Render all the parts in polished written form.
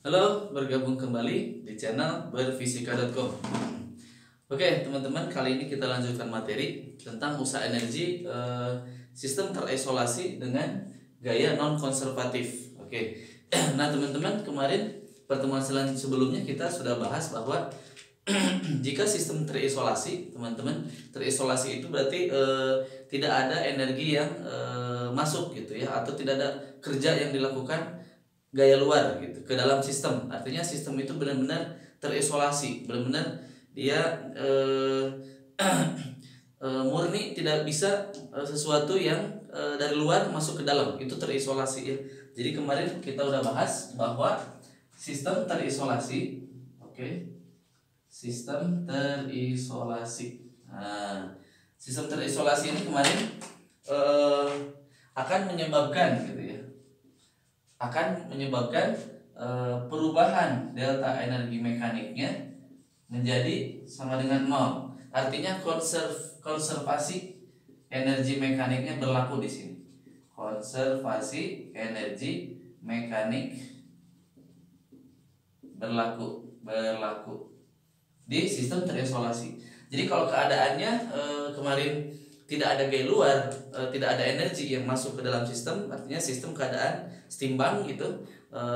Halo, bergabung kembali di channel berfisika.com. Oke, teman-teman, kali ini kita lanjutkan materi tentang usaha energi sistem terisolasi dengan gaya non konservatif. Oke. Nah, teman-teman, kemarin pertemuan sebelumnya kita sudah bahas bahwa jika sistem terisolasi, teman-teman, terisolasi itu berarti tidak ada energi yang masuk gitu ya, atau tidak ada kerja yang dilakukan gaya luar gitu ke dalam sistem. Artinya sistem itu benar-benar terisolasi, benar-benar dia murni, tidak bisa sesuatu yang dari luar masuk ke dalam, itu terisolasi ya. Jadi kemarin kita udah bahas bahwa sistem terisolasi, oke, sistem terisolasi. Nah, sistem terisolasi ini kemarin akan menyebabkan gitu ya, akan menyebabkan perubahan delta energi mekaniknya menjadi sama dengan 0. Artinya konservasi energi mekaniknya berlaku di sini. Konservasi energi mekanik berlaku di sistem terisolasi. Jadi kalau keadaannya kemarin tidak ada gaya luar, tidak ada energi yang masuk ke dalam sistem, artinya sistem keadaan setimbang gitu,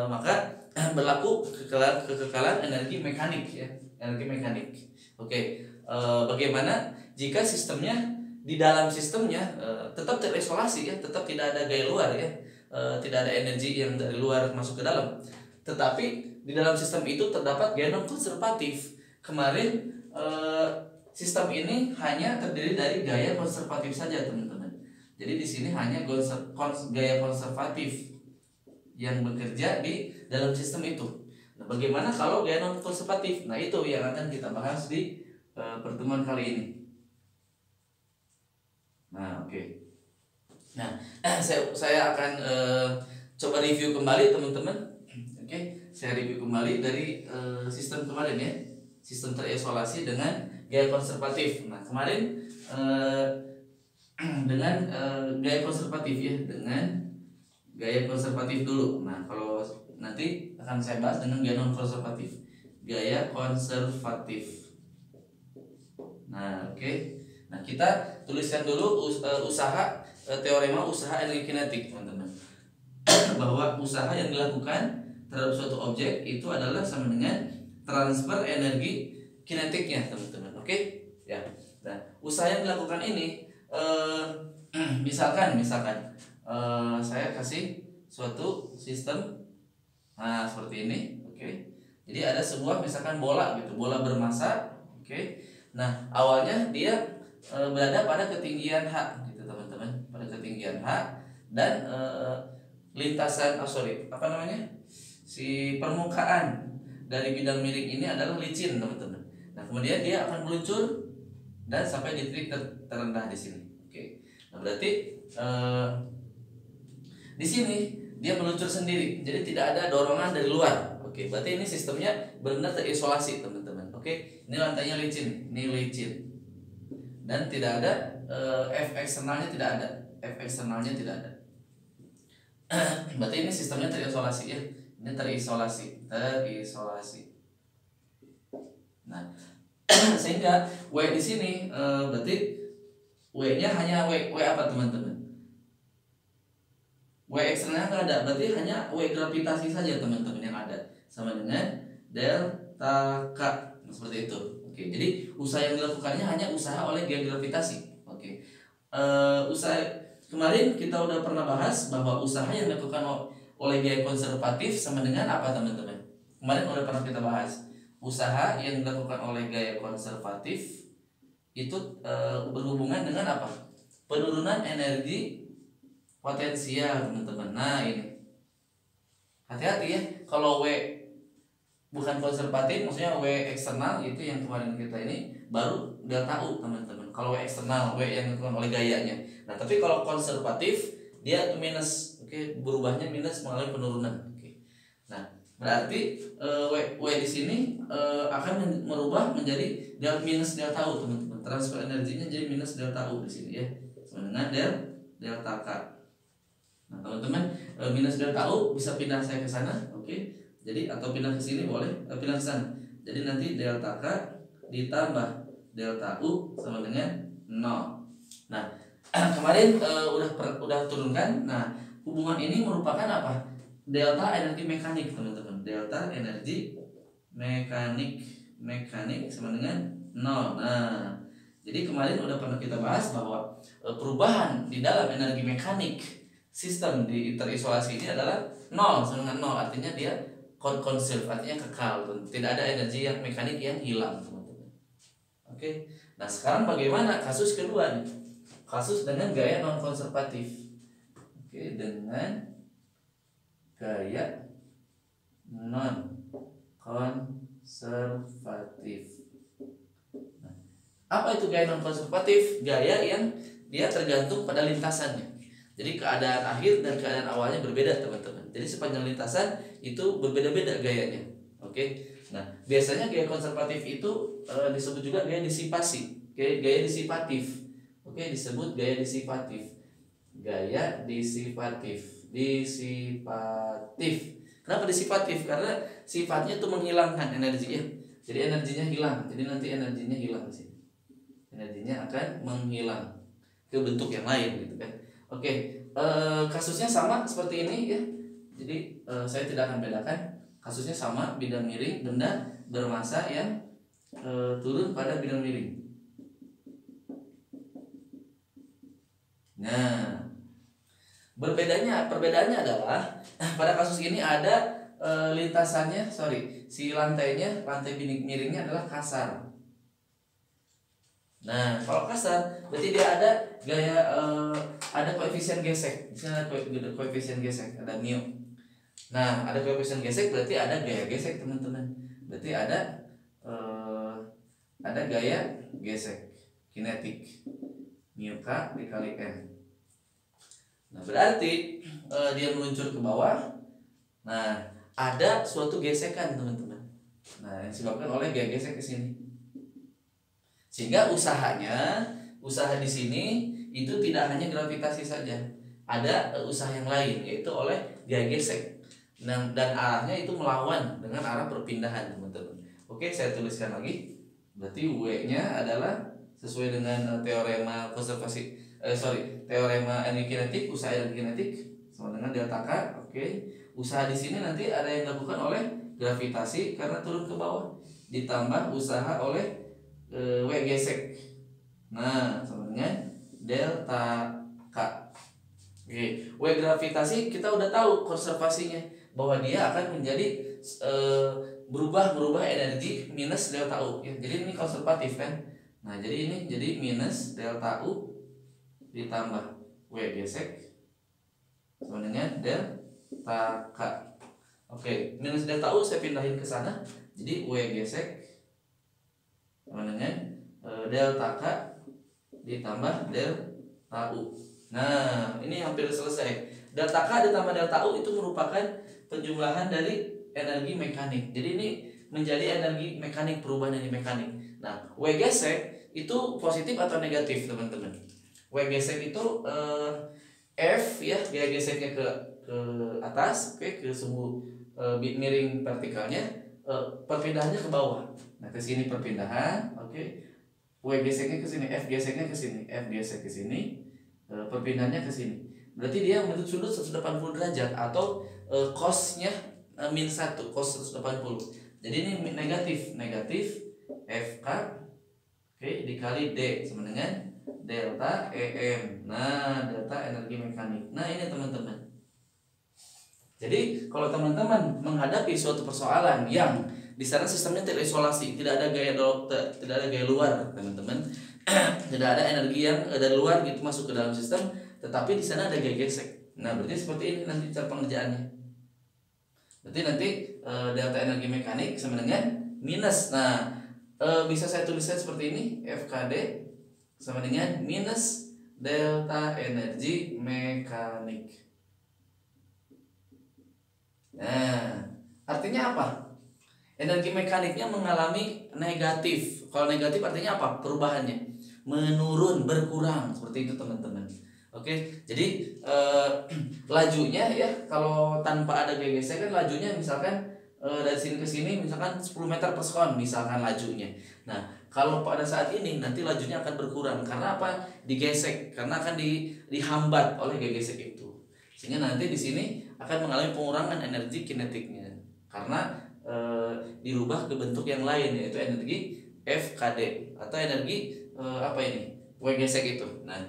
maka berlaku kekekalan energi mekanik ya, energi mekanik. Oke, bagaimana jika sistemnya di dalam sistemnya tetap terisolasi ya, tetap tidak ada gaya luar ya, tidak ada energi yang dari luar masuk ke dalam, tetapi di dalam sistem itu terdapat gaya non konservatif. Kemarin sistem ini hanya terdiri dari gaya konservatif saja, teman-teman. Jadi di sini hanya gaya konservatif yang bekerja di dalam sistem itu. Nah, bagaimana kalau gaya non konservatif? Nah, itu yang akan kita bahas di pertemuan kali ini. Nah, oke. Nah, saya akan coba review kembali, teman-teman. Oke, saya review kembali dari sistem kemarin ya, sistem terisolasi dengan gaya konservatif. Nah, kemarin dengan gaya konservatif ya, dengan gaya konservatif dulu. Nah, kalau nanti akan saya bahas dengan gaya non konservatif. Gaya konservatif. Nah, oke. Nah, kita tuliskan dulu usaha teorema usaha energi kinetik, teman-teman. Bahwa usaha yang dilakukan terhadap suatu objek itu adalah sama dengan transfer energi kinetiknya, teman-teman. Oke? Ya. Nah, usaha yang dilakukan ini misalkan saya kasih suatu sistem, nah seperti ini, oke. Jadi ada sebuah misalkan bola gitu, bola bermassa, oke. Nah, awalnya dia berada pada ketinggian H gitu, teman-teman, pada ketinggian H, dan lintasan si permukaan dari bidang miring ini adalah licin, teman-teman. Nah, kemudian dia akan meluncur dan sampai di titik terendah di sini. Oke. Nah, berarti di sini dia meluncur sendiri, jadi tidak ada dorongan dari luar. Oke, berarti ini sistemnya benar-benar terisolasi, teman-teman. Oke, ini lantainya licin, dan tidak ada F eksternalnya, tidak ada. Berarti ini sistemnya terisolasi ya. Ini terisolasi. Nah, sehingga W di sini berarti W-nya hanya W apa, teman-teman? W eksternalnya nggak ada, berarti hanya W gravitasi saja, teman-teman, yang ada, sama dengan delta K. Nah, seperti itu. Oke, jadi usaha yang dilakukannya hanya usaha oleh gaya gravitasi. Oke. Usaha kemarin kita udah pernah bahas bahwa usaha yang dilakukan oleh gaya konservatif sama dengan apa, teman-teman? Kemarin udah pernah kita bahas. Usaha yang dilakukan oleh gaya konservatif itu berhubungan dengan apa? Penurunan energi potensial, teman-teman. Nah, ini hati-hati ya, kalau W bukan konservatif, maksudnya W eksternal, itu yang kemarin kita ini baru delta U, teman-teman. Kalau W eksternal, W yang dilakukan oleh gayanya. Nah, tapi kalau konservatif dia minus, oke, berubahnya minus melalui penurunan. Oke. Nah, berarti W di sini akan merubah menjadi minus delta U, teman-teman. Transfer energinya jadi minus delta U di sini ya, sama dengan delta K. Nah, teman-teman, minus delta U bisa pindah saya ke sana, oke. Jadi atau pindah ke sini boleh, pindah ke sana. Jadi nanti delta K ditambah delta U sama dengan 0. Nah, kemarin udah turunkan. Nah, hubungan ini merupakan apa? Delta energi mekanik, teman-teman. Delta energi mekanik sama dengan 0. Nah, jadi kemarin udah pernah kita bahas bahwa perubahan di dalam energi mekanik sistem di terisolasi ini adalah 0 sama dengan 0. Artinya dia conserve, artinya kekal. Tidak ada energi yang mekanik yang hilang, teman-teman. Oke. Nah, sekarang bagaimana kasus kedua nih? Kasus dengan gaya non konservatif. Oke, dengan gaya non konservatif. Nah, apa itu gaya non konservatif? Gaya yang dia tergantung pada lintasannya. Jadi keadaan akhir dan keadaan awalnya berbeda, teman-teman. Jadi sepanjang lintasan itu berbeda-beda gayanya. Oke. Nah, biasanya gaya konservatif itu disebut juga gaya disipasi. Gaya disipatif. Oke, disebut gaya disipatif. Gaya disipatif. Disipatif. Kenapa disipatif? Karena sifatnya itu menghilangkan energi ya. Jadi energinya hilang. Jadi nanti energinya hilang di sini. Energinya akan menghilang ke bentuk yang lain gitu kan. Oke, kasusnya sama seperti ini ya. Jadi saya tidak akan bedakan. Kasusnya sama, bidang miring, benda bermassa yang turun pada bidang miring. Nah, perbedaannya adalah pada kasus ini ada lintasannya, si lantai miringnya adalah kasar. Nah, kalau kasar berarti dia ada gaya ada koefisien gesek. Di sini ada koefisien gesek, ada mu. Nah, ada koefisien gesek berarti ada gaya gesek, teman-teman. Berarti ada gaya gesek kinetik mu K dikali M. Nah, berarti dia meluncur ke bawah. Nah, ada suatu gesekan, teman-teman. Nah, yang disebabkan oleh gaya gesek ke sini. Sehingga usaha di sini itu tidak hanya gravitasi saja. Ada usaha yang lain, yaitu oleh gaya gesek. Nah, dan arahnya itu melawan dengan arah perpindahan, teman-teman. Oke, saya tuliskan lagi. Berarti W-nya adalah sesuai dengan teorema teorema energi kinetik, usaha energi kinetik sama dengan delta K. Oke. Usaha di sini nanti ada yang dilakukan oleh gravitasi karena turun ke bawah, ditambah usaha oleh W gesek. Nah, sama dengan delta K. Oke. W gravitasi kita udah tahu konservasinya bahwa dia akan menjadi berubah energi minus delta U. Ya, jadi ini konservatif kan. Nah, jadi ini minus delta U ditambah W gesek sama dengan delta K. Oke, minus delta U saya pindahin ke sana. Jadi W gesek sama dengan delta K ditambah delta U. Nah, ini hampir selesai. Delta K ditambah delta U itu merupakan penjumlahan dari energi mekanik. Jadi ini menjadi energi mekanik, perubahan energi mekanik. Nah, W gesek itu positif atau negatif, teman-teman? W gesek itu F ya, gaya geseknya ke atas, oke, ke sumbu miring vertikalnya, perpindahannya ke bawah. Nah, ke sini perpindahan, oke. W geseknya ke sini, F geseknya ke sini, F gesek ke sini, perpindahannya ke sini. Berarti dia membentuk sudut 180 derajat atau cosnya min 1, cos 180. Jadi ini negatif FK oke dikali D sama dengan delta EM. Nah, delta energi mekanik. Nah, ini teman-teman. Jadi kalau teman-teman menghadapi suatu persoalan yang di sana sistemnya terisolasi, tidak ada gaya luar, teman-teman. Tidak ada energi yang dari luar gitu masuk ke dalam sistem, tetapi di sana ada gaya gesek. Nah, berarti seperti ini nanti cara pengerjaannya. Berarti nanti delta energi mekanik sama dengan minus. Nah, bisa saya tuliskan seperti ini, FKD sama dengan minus delta energi mekanik. Nah, artinya apa? Energi mekaniknya mengalami negatif. Kalau negatif artinya apa? Perubahannya menurun, berkurang, seperti itu teman-teman. Oke, jadi lajunya ya kalau tanpa ada gaya gesek kan lajunya misalkan dari sini ke sini misalkan 10 meter per sekon misalkan lajunya. Nah, kalau pada saat ini nanti lajunya akan berkurang karena apa? Digesek, karena akan dihambat oleh gaya gesek itu. Sehingga nanti di sini akan mengalami pengurangan energi kinetiknya karena dirubah ke bentuk yang lain yaitu energi FKD atau energi apa ini? W gesek itu. Nah,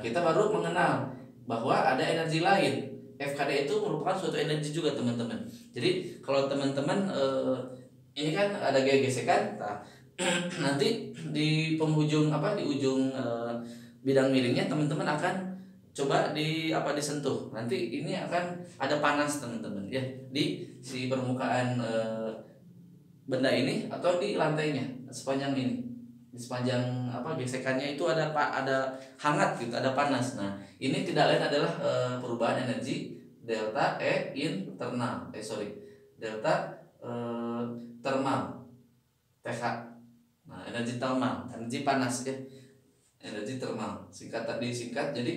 kita baru mengenal bahwa ada energi lain. FKD itu merupakan suatu energi juga teman-teman. Jadi kalau teman-teman ini kan ada gaya gesekan, nah, nanti di penghujung di ujung bidang miringnya teman-teman akan coba disentuh. Nanti ini akan ada panas teman-teman ya di si permukaan benda ini atau di lantainya sepanjang ini. Di sepanjang gesekannya itu ada hangat gitu, ada panas. Nah, ini tidak lain adalah perubahan energi delta E internal. Delta thermal TH. Nah, energi thermal, energi panas ya. Energi thermal. Disingkat jadi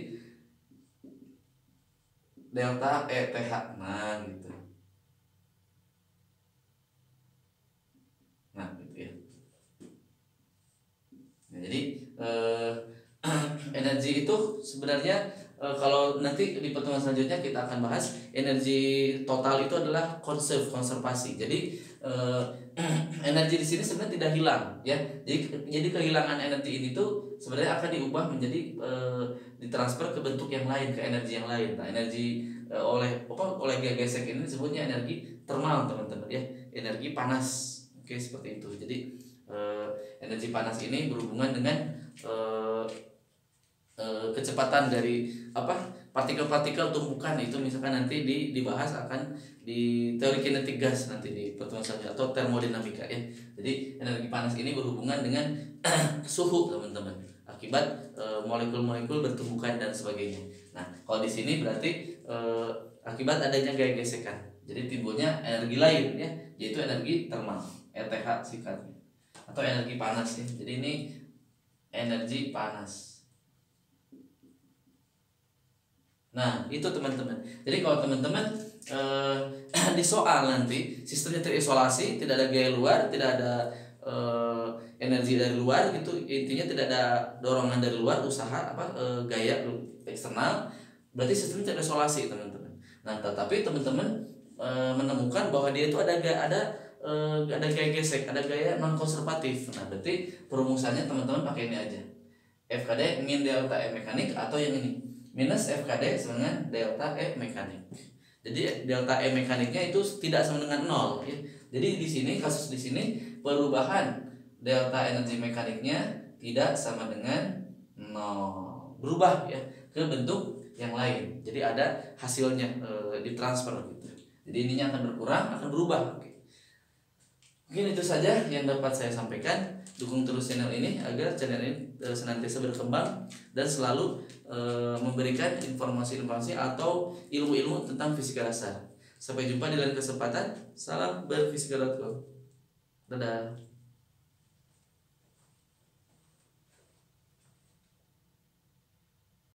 delta E TH. Nah, gitu. Nah, gitu ya. Nah, jadi energi itu sebenarnya kalau nanti di pertemuan selanjutnya kita akan bahas energi total itu adalah konservasi. Jadi energi di sini sebenarnya tidak hilang ya. Jadi kehilangan energi ini tuh sebenarnya akan diubah menjadi ditransfer ke bentuk yang lain, ke energi yang lain. Nah, energi oleh gaya gesek ini disebutnya energi thermal teman-teman ya, energi panas. Oke, seperti itu. Jadi energi panas ini berhubungan dengan kecepatan dari partikel-partikel tumpukan itu misalkan nanti dibahas akan di teori kinetik gas nanti di pertemuan selanjutnya atau termodinamika ya. Jadi energi panas ini berhubungan dengan suhu teman-teman akibat molekul-molekul bertumbukan dan sebagainya. Nah, kalau di sini berarti akibat adanya gaya gesekan. Jadi timbulnya energi lain ya, yaitu energi thermal, ETH singkatnya. Atau energi panas ya. Jadi ini energi panas. Nah, itu teman-teman. Jadi kalau teman-teman di soal nanti sistemnya terisolasi, tidak ada gaya luar, tidak ada energi dari luar gitu. Intinya tidak ada dorongan dari luar, gaya eksternal. Berarti sistemnya terisolasi, teman-teman. Nah, tetapi teman-teman menemukan bahwa dia itu ada gaya gesek, ada gaya non konservatif. Nah, berarti perumusannya teman-teman pakai ini aja. FKD min delta E mekanik atau yang ini minus FKD sama dengan delta E mekanik. Jadi delta E mekaniknya itu tidak sama dengan 0 ya. Jadi di sini kasus di sini perubahan delta energi mekaniknya tidak sama dengan 0. Berubah ya ke bentuk yang lain. Jadi ada hasilnya ditransfer gitu. Jadi ininya akan berkurang, akan berubah. Mungkin itu saja yang dapat saya sampaikan. Dukung terus channel ini agar channel ini senantiasa berkembang dan selalu memberikan informasi-informasi atau ilmu-ilmu tentang fisika dasar. Sampai jumpa di lain kesempatan. Salam berfisika.com. Dadah.